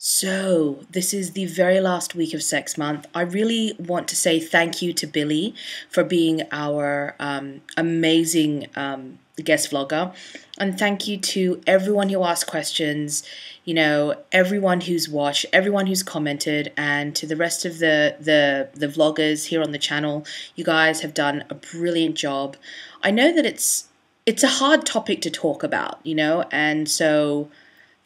So, this is the very last week of Sex Month. I really want to say thank you to Billy for being our amazing guest vlogger. And thank you to everyone who asked questions, everyone who's watched, everyone who's commented, and to the rest of the vloggers here on the channel. You guys have done a brilliant job. I know that it's a hard topic to talk about, and so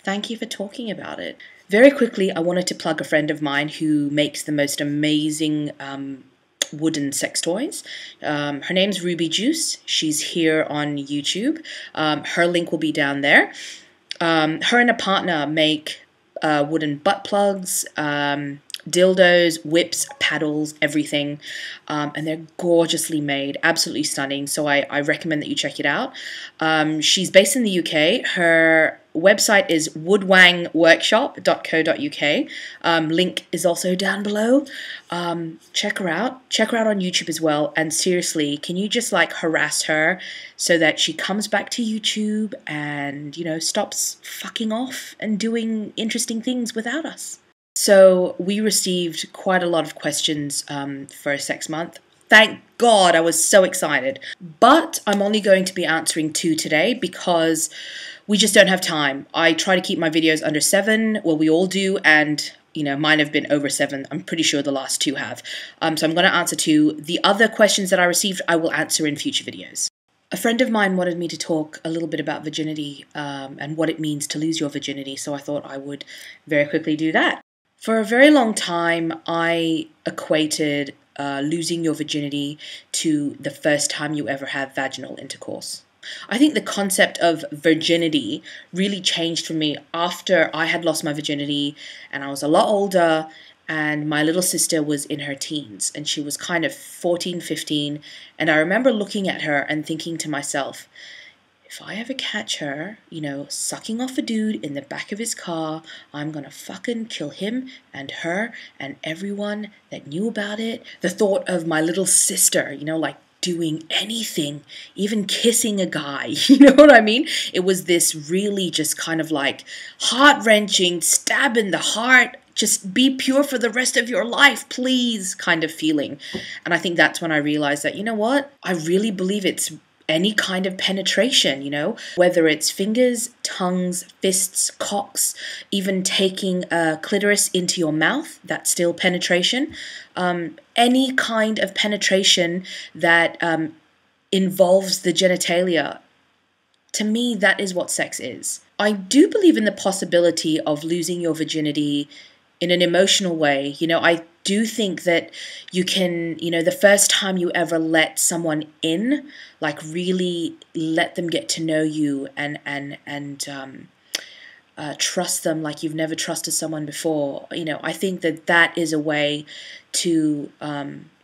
thank you for talking about it. Very quickly, I wanted to plug a friend of mine who makes the most amazing wooden sex toys. Her name's Ruby Juice. She's here on YouTube. Her link will be down there. Her and a partner make wooden butt plugs, dildos, whips, paddles, everything. And they're gorgeously made, absolutely stunning. So I recommend that you check it out. She's based in the UK. Her website is woodwangworkshop.co.uk. Link is also down below. Check her out. Check her out on YouTube as well. And seriously, can you just harass her so that she comes back to YouTube and, stops fucking off and doing interesting things without us? So we received quite a lot of questions for Sex Month. Thank God, I was so excited. But I'm only going to be answering 2 today because we just don't have time. I try to keep my videos under 7. Well, we all do, and mine have been over 7. I'm pretty sure the last 2 have. So I'm going to answer 2. The other questions that I received, I will answer in future videos. A friend of mine wanted me to talk a little bit about virginity and what it means to lose your virginity, so I thought I would very quickly do that. For a very long time, I equated losing your virginity to the first time you ever have vaginal intercourse. I think the concept of virginity really changed for me after I had lost my virginity and I was a lot older, and my little sister was in her teens and she was kind of 14, 15, and I remember looking at her and thinking to myself, if I ever catch her, sucking off a dude in the back of his car, I'm gonna fucking kill him and her and everyone that knew about it. The thought of my little sister, doing anything, even kissing a guy, you know what I mean? It was this really just kind of heart-wrenching, stab in the heart, just be pure for the rest of your life, please, kind of feeling. And I think that's when I realized that, what? I really believe it's any kind of penetration, whether it's fingers, tongues, fists, cocks, even taking a clitoris into your mouth, that's still penetration. Any kind of penetration that involves the genitalia, to me, that is what sex is. I do believe in the possibility of losing your virginity in an emotional way. I do think that you can, the first time you ever let someone in, really let them get to know you and trust them like you've never trusted someone before. I think that is a way to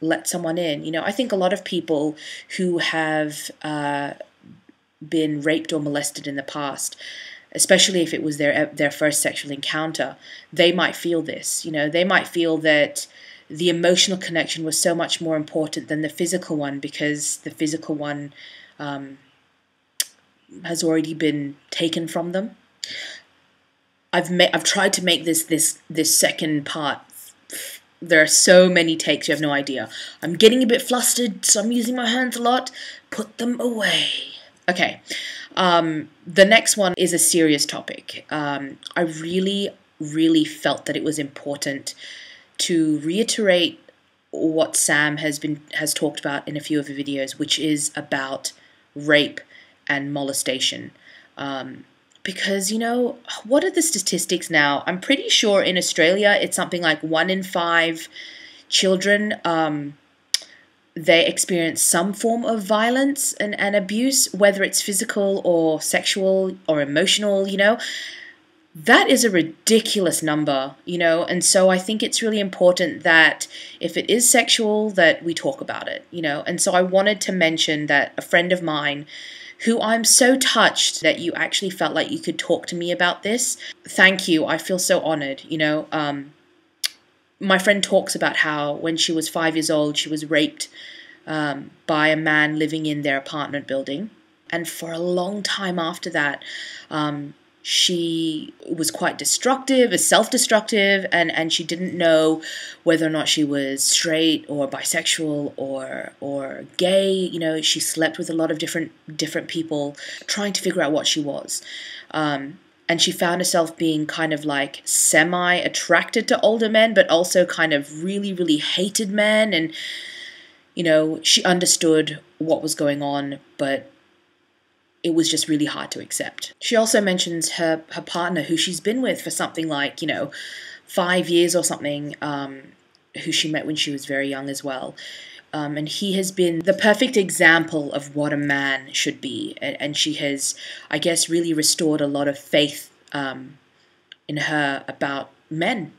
let someone in. I think a lot of people who have been raped or molested in the past, especially if it was their first sexual encounter, they might feel this. They might feel that the emotional connection was so much more important than the physical one because the physical one has already been taken from them. I've tried to make this second part. There are so many takes, you have no idea. I'm getting a bit flustered, so I'm using my hands a lot. Put them away. Okay. The next one is a serious topic. I really, really felt that it was important to reiterate what Sam has talked about in a few of the videos, which is about rape and molestation. Because, what are the statistics now? I'm pretty sure in Australia it's something like 1 in 5 children they experience some form of violence and abuse, whether it's physical or sexual or emotional, That is a ridiculous number, and so I think it's really important that if it is sexual, that we talk about it, And so I wanted to mention that a friend of mine, who I'm so touched that you actually felt like you could talk to me about this. Thank you. I feel so honored, My friend talks about how when she was 5 years old, she was raped by a man living in their apartment building. And for a long time after that, she was quite destructive, self-destructive, and she didn't know whether or not she was straight or bisexual or gay. You know, she slept with a lot of different people, trying to figure out what she was. And she found herself being kind of like semi-attracted to older men, but also kind of really, really hated men. And, you know, she understood what was going on, but it was just really hard to accept. She also mentions her partner, who she's been with for something like, 5 years or something, who she met when she was very young as well. And he has been the perfect example of what a man should be. And she has, I guess, really restored a lot of faith in her about men.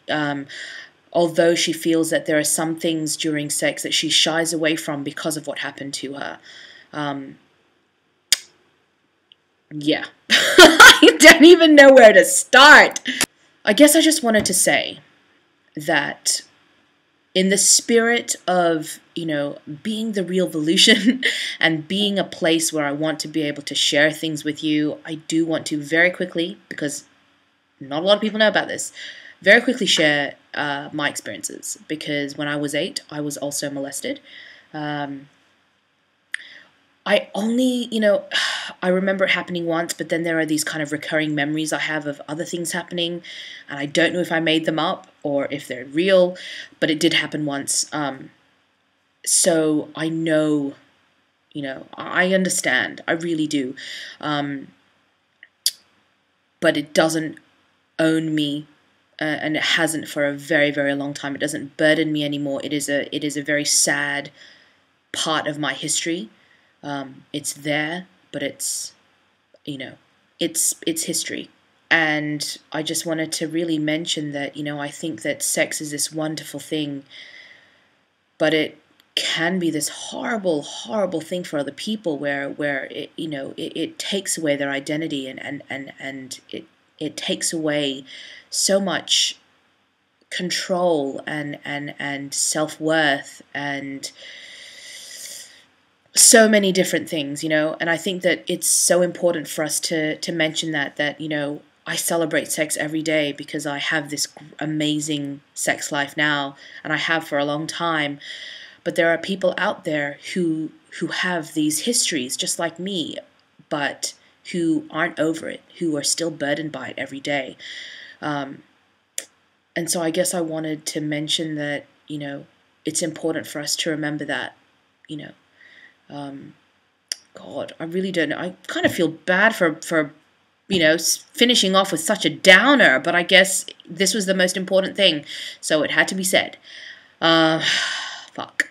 Although she feels that there are some things during sex that she shies away from because of what happened to her. Yeah, I don't even know where to start. I guess I just wanted to say that in the spirit of, being the real Volution and being a place where I want to be able to share things with you, I do want to very quickly, because not a lot of people know about this, very quickly share my experiences. Because when I was 8, I was also molested. I only, I remember it happening once, but then there are these kind of recurring memories I have of other things happening, and I don't know if I made them up or if they're real, but it did happen once. So I know, I understand. I really do. But it doesn't own me, and it hasn't for a very, very long time. It doesn't burden me anymore. It is a very sad part of my history. It's there, but it's history. And I just wanted to really mention that, I think that sex is this wonderful thing, but it can be this horrible, horrible thing for other people where it, it takes away their identity and it takes away so much control and self-worth and so many different things, and I think that it's so important for us to mention that I celebrate sex every day because I have this amazing sex life now, and I have for a long time. But there are people out there who have these histories just like me, but who aren't over it, who are still burdened by it every day. And so I guess I wanted to mention that, it's important for us to remember that, God, I really don't know. I kind of feel bad for finishing off with such a downer, but I guess this was the most important thing, so it had to be said. Fuck.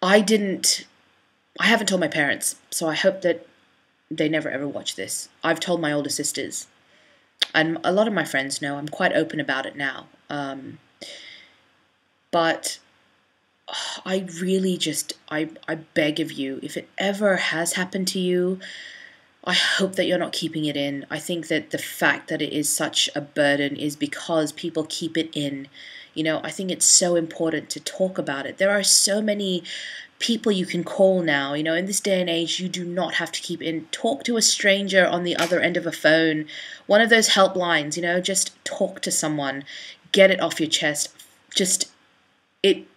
I haven't told my parents, so I hope that they never ever watch this. I've told my older sisters, and a lot of my friends know. I'm quite open about it now. But I really I beg of you, if it ever has happened to you, I hope that you're not keeping it in. I think that the fact that it is such a burden is because people keep it in. I think it's so important to talk about it. There are so many people you can call now. In this day and age, you do not have to keep it in. Talk to a stranger on the other end of a phone. One of those helplines, just talk to someone. Get it off your chest.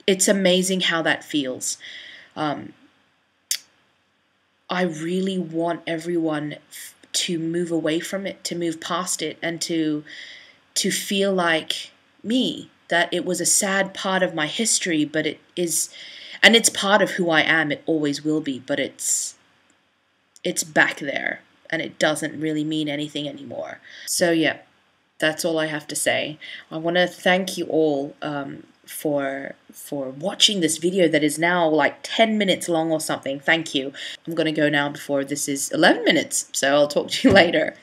It's amazing how that feels. I really want everyone to move away from it, to move past it, and to feel like me, that it was a sad part of my history, but it is, and it's part of who I am. It always will be, but it's back there, and it doesn't really mean anything anymore. So yeah, that's all I have to say. I want to thank you all for watching this video that is now like 10 minutes long or something. Thank you. I'm going to go now before this is 11 minutes, so I'll talk to you later.